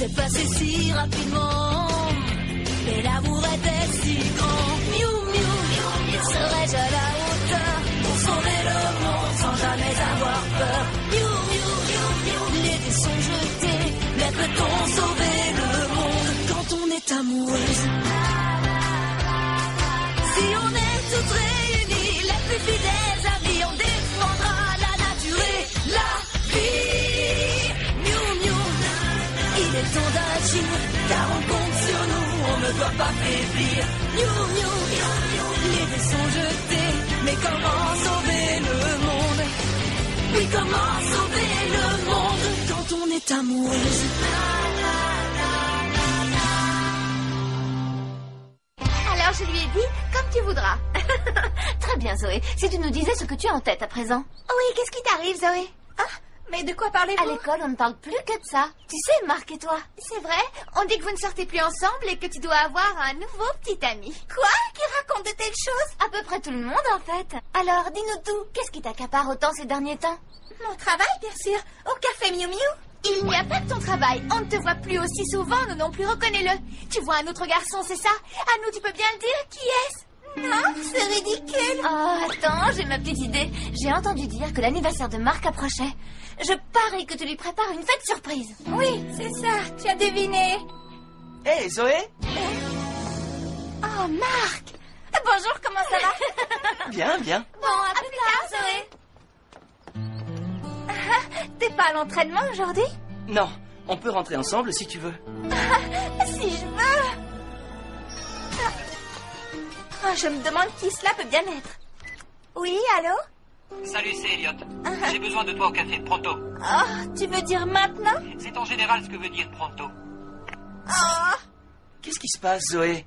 C'est passé si rapidement, et l'amour était si grand. Miou, miou, miou, serais-je à la hauteur pour sauver le monde sans jamais avoir peur? Miou, miou, miou, miou, les dés sont jetés, mais peut-on sauver le monde quand on est amoureuse? Si on est toutes réunies, les plus fidèles amis, on défendra la nature et la vie. Miou, miou, il est temps d'agir, car on compte sur nous, on ne doit pas faiblir. Miou, miou, miou, les dés sont jetés, mais comment sauver le monde? Oui, comment sauver le monde quand on est amoureuse? Alors je lui ai dit, comme tu voudras. Très bien, Zoé. Si tu nous disais ce que tu as en tête à présent. Oui, qu'est-ce qui t'arrive, Zoé? Ah, mais de quoi parlez-vous? À l'école, on ne parle plus que de ça. Tu sais, Marc et toi. C'est vrai? On dit que vous ne sortez plus ensemble et que tu dois avoir un nouveau petit ami. Quoi? Qui raconte de telles choses? À peu près tout le monde, en fait. Alors, dis-nous tout. Qu'est-ce qui t'accapare autant ces derniers temps? Mon travail, bien sûr. Au café Miu Miu. Il n'y a pas que ton travail. On ne te voit plus aussi souvent, nous non plus, reconnais-le. Tu vois un autre garçon, c'est ça? À nous, tu peux bien le dire. Qui est-ce? Non, c'est ridicule. Oh, attends, j'ai ma petite idée. J'ai entendu dire que l'anniversaire de Marc approchait. Je parie que tu lui prépares une fête surprise. Oui, c'est ça. Tu as deviné. Hé, Zoé? Oh, Marc. Bonjour, comment ça va? Bien, bien. Bon, à plus tard, Zoé. T'es pas à l'entraînement aujourd'hui? Non, on peut rentrer ensemble si tu veux. Si je veux. Oh, je me demande qui cela peut bien être. Oui, allô? Salut, c'est Elliot. J'ai besoin de toi au café, pronto. Oh, tu veux dire maintenant? C'est en général ce que veut dire pronto. Oh, Qu'est-ce qui se passe, Zoé?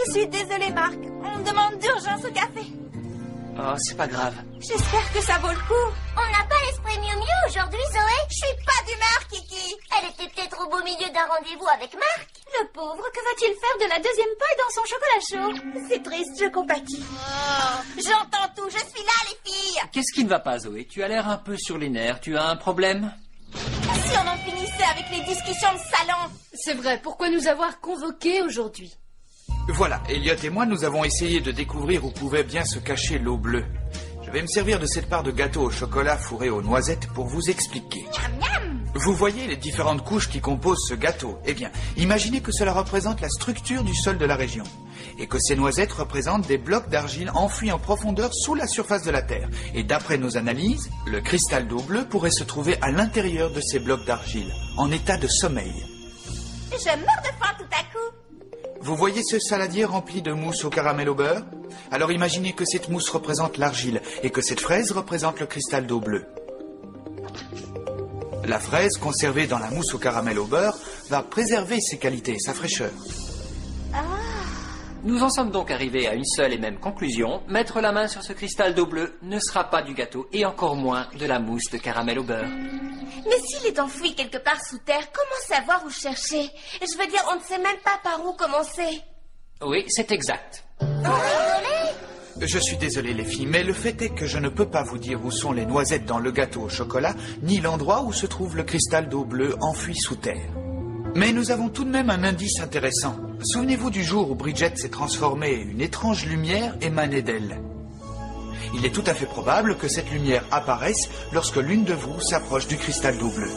je suis désolée, Marc. On me demande d'urgence au café. Oh, c'est pas grave. J'espère que ça vaut le coup. On n'a pas l'esprit Miu Miu aujourd'hui, Zoé? Je suis pas d'humeur, Kiki. Elle était peut-être au beau milieu d'un rendez-vous avec Marc. Le pauvre, que va-t-il faire de la deuxième paille dans son chocolat chaud? C'est triste, je compatis. Oh, j'entends tout. Je suis là, les filles. Qu'est-ce qui ne va pas, Zoé? Tu as l'air un peu sur les nerfs. Tu as un problème? Si on en finissait avec les discussions de salon. C'est vrai, pourquoi nous avoir convoqués aujourd'hui? Voilà, Elliot et moi, nous avons essayé de découvrir où pouvait bien se cacher l'eau bleue. Je vais me servir de cette part de gâteau au chocolat fourré aux noisettes pour vous expliquer. Miam, miam. Vous voyez les différentes couches qui composent ce gâteau? Eh bien, imaginez que cela représente la structure du sol de la région et que ces noisettes représentent des blocs d'argile enfouis en profondeur sous la surface de la Terre. Et d'après nos analyses, le cristal d'eau bleue pourrait se trouver à l'intérieur de ces blocs d'argile, en état de sommeil. Je meurs de faim tout à coup. Vous voyez ce saladier rempli de mousse au caramel au beurre? Alors imaginez que cette mousse représente l'argile et que cette fraise représente le cristal d'eau bleue. La fraise, conservée dans la mousse au caramel au beurre, va préserver ses qualités et sa fraîcheur. Nous en sommes donc arrivés à une seule et même conclusion. Mettre la main sur ce cristal d'eau bleue ne sera pas du gâteau et encore moins de la mousse de caramel au beurre. Mais s'il est enfoui quelque part sous terre, comment savoir où chercher? Je veux dire, on ne sait même pas par où commencer. Oui, c'est exact. Je suis désolé les filles, mais le fait est que je ne peux pas vous dire où sont les noisettes dans le gâteau au chocolat, ni l'endroit où se trouve le cristal d'eau bleue enfoui sous terre. Mais nous avons tout de même un indice intéressant. Souvenez-vous du jour où Bridget s'est transformée et une étrange lumière émanait d'elle. Il est tout à fait probable que cette lumière apparaisse lorsque l'une de vous s'approche du cristal d'eau bleue.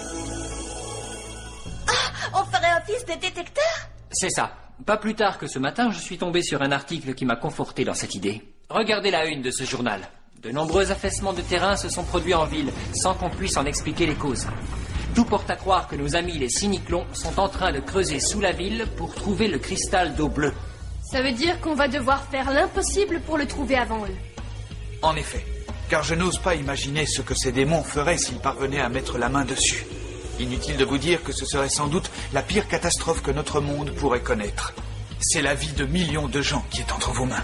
On ferait office de détecteur? C'est ça. Pas plus tard que ce matin, je suis tombé sur un article qui m'a conforté dans cette idée. Regardez la une de ce journal. De nombreux affaissements de terrain se sont produits en ville, sans qu'on puisse en expliquer les causes. Tout porte à croire que nos amis les cyniclons sont en train de creuser sous la ville pour trouver le cristal d'eau bleue. Ça veut dire qu'on va devoir faire l'impossible pour le trouver avant eux. En effet, car je n'ose pas imaginer ce que ces démons feraient s'ils parvenaient à mettre la main dessus. Inutile de vous dire que ce serait sans doute la pire catastrophe que notre monde pourrait connaître. C'est la vie de millions de gens qui est entre vos mains.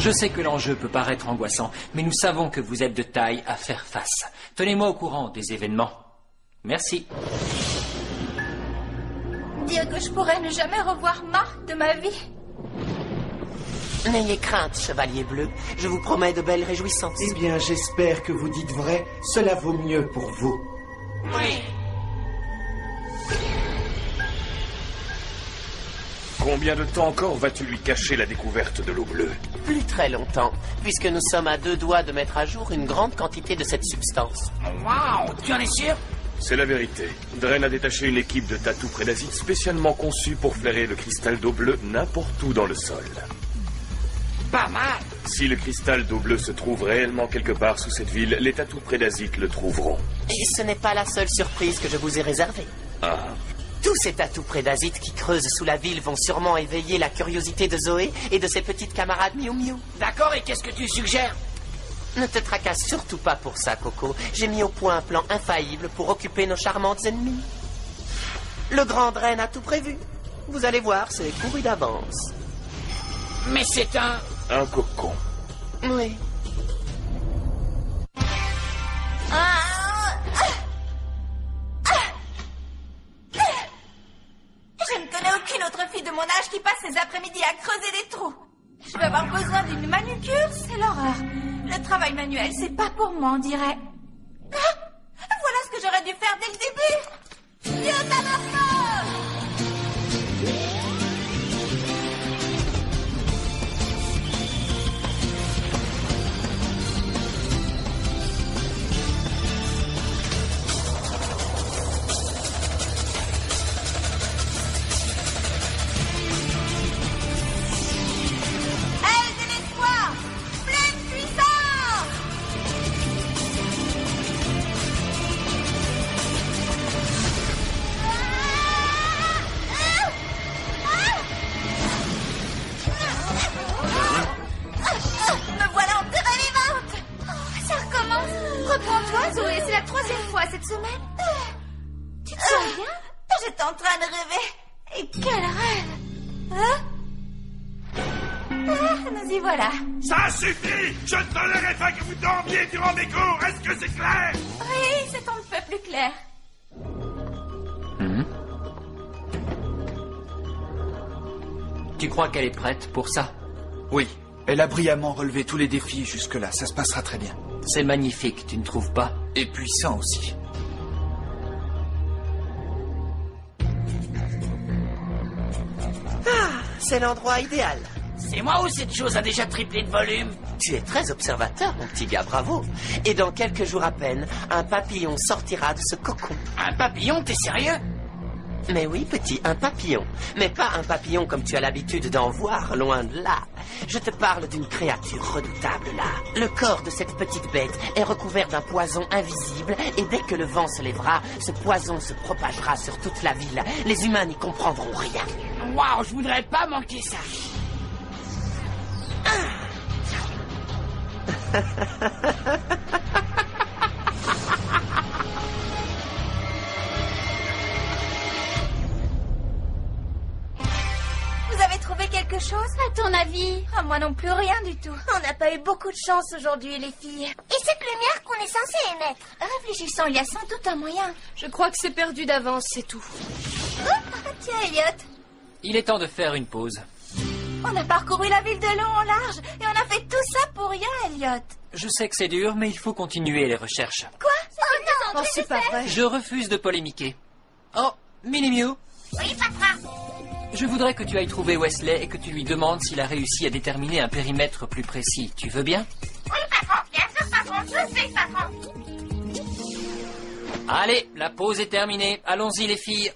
Je sais que l'enjeu peut paraître angoissant, mais nous savons que vous êtes de taille à faire face. Tenez-moi au courant des événements. Merci. Dire que je pourrais ne jamais revoir Marc de ma vie. N'ayez crainte, chevalier bleu. Je vous promets de belles réjouissances. Eh bien, j'espère que vous dites vrai. Cela vaut mieux pour vous. Oui. Combien de temps encore vas-tu lui cacher la découverte de l'eau bleue? Plus très longtemps, puisque nous sommes à 2 doigts de mettre à jour une grande quantité de cette substance. Waouh, tu en es sûr? C'est la vérité. Dren a détaché une équipe de tatous prédasites spécialement conçue pour flairer le cristal d'eau bleue n'importe où dans le sol. Pas mal. Si le cristal d'eau bleue se trouve réellement quelque part sous cette ville, les tatous prédasites le trouveront. Et ce n'est pas la seule surprise que je vous ai réservée. Ah. Tous ces tatous prédasites qui creusent sous la ville vont sûrement éveiller la curiosité de Zoé et de ses petites camarades Miu Miu. D'accord, et qu'est-ce que tu suggères? Ne te tracasse surtout pas pour ça, Coco. J'ai mis au point un plan infaillible pour occuper nos charmantes ennemies. Le grand Dren a tout prévu. Vous allez voir, c'est couru d'avance. Mais c'est un cocon. Oui. Je ne connais aucune autre fille de mon âge qui passe ses après-midi à creuser des trous. Je vais avoir besoin d'une manucure, c'est l'horreur. Le travail manuel, c'est pas pour moi, on dirait. Ah, voilà ce que j'aurais dû faire dès le début. Dieu cette semaine? Tu te sens bien? J'étais en train de rêver. Et quel rêve! Nous y voilà. Ça suffit! Je ne tolérerai pas que vous dormiez durant mes cours. Est-ce que c'est clair? Oui, c'est un peu plus clair. Tu crois qu'elle est prête pour ça? Oui. Elle a brillamment relevé tous les défis jusque-là. Ça se passera très bien. C'est magnifique, tu ne trouves pas? Et puissant aussi. Ah, c'est l'endroit idéal. C'est moi ou cette chose a déjà triplé de volume? Tu es très observateur, mon petit gars, bravo. Et dans quelques jours à peine, un papillon sortira de ce cocon. Un papillon, t'es sérieux? Mais oui, petit, un papillon. Mais pas un papillon comme tu as l'habitude d'en voir, loin de là. Je te parle d'une créature redoutable, là. Le corps de cette petite bête est recouvert d'un poison invisible, et dès que le vent se lèvera, ce poison se propagera sur toute la ville. Les humains n'y comprendront rien. Waouh, je voudrais pas manquer ça. Vous avez trouvé quelque chose, à ton avis? Moi non plus, rien du tout. On n'a pas eu beaucoup de chance aujourd'hui, les filles. Et cette lumière qu'on est censé émettre? Réfléchissant, il y a sans doute un moyen. Je crois que c'est perdu d'avance, c'est tout. Tiens, Elliot. Il est temps de faire une pause. On a parcouru la ville de long en large et on a fait tout ça pour rien, Elliot. Je sais que c'est dur, mais il faut continuer les recherches. Quoi? Oh non, c'est pas vrai. Je refuse de polémiquer. Oh, Minnie Miu. Oui, papa. Je voudrais que tu ailles trouver Wesley et que tu lui demandes s'il a réussi à déterminer un périmètre plus précis. Tu veux bien? Oui, patron. Bien sûr, patron. Je sais, patron. Allez, la pause est terminée. Allons-y, les filles.